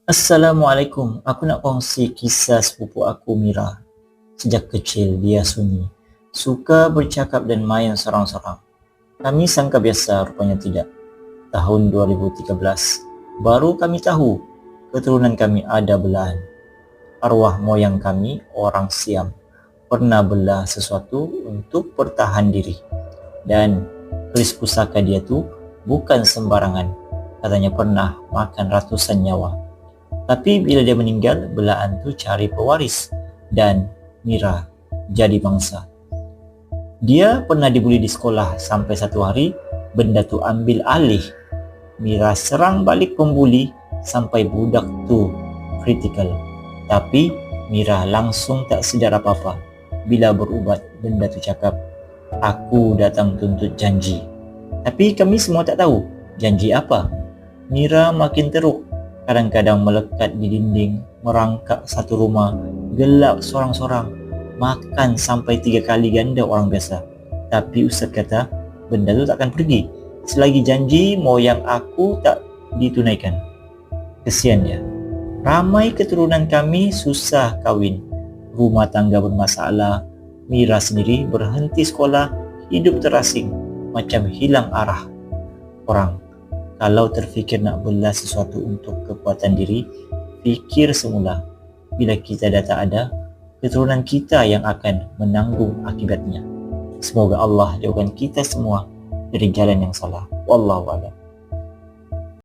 Assalamualaikum. Aku nak kongsi kisah sepupu aku Mira. Sejak kecil dia sunyi, suka bercakap dan main sorang-sorang. Kami sangka biasa, rupanya tidak. Tahun 2013, baru kami tahu keturunan kami ada belahan. Arwah moyang kami, orang Siam, pernah belah sesuatu untuk bertahan diri. Dan keris pusaka dia tu bukan sembarangan. Katanya pernah makan ratusan nyawa. Tapi bila dia meninggal, belahan tu cari pewaris dan Mira jadi mangsa. Dia pernah dibuli di sekolah sampai satu hari benda tu ambil alih. Mira serang balik pembuli sampai budak tu kritikal. Tapi Mira langsung tak sedar apa-apa. Bila berubat, benda tu cakap, "Aku datang tuntut janji." Tapi kami semua tak tahu janji apa. Mira makin teruk. Kadang-kadang melekat di dinding, merangkak satu rumah, gelap sorang-sorang, makan sampai 3 kali ganda orang biasa. Tapi Ustaz kata, benda tu takkan pergi selagi janji moyang aku tak ditunaikan. Kesian dia. Ramai keturunan kami susah kahwin, rumah tangga bermasalah. Mira sendiri berhenti sekolah, hidup terasing, macam hilang arah. Orang kalau terfikir nak belah sesuatu untuk kekuatan diri, fikir semula. Bila kita dah tak ada, keturunan kita yang akan menanggung akibatnya. Semoga Allah jauhkan kita semua dari jalan yang salah. Wallahu a'lam.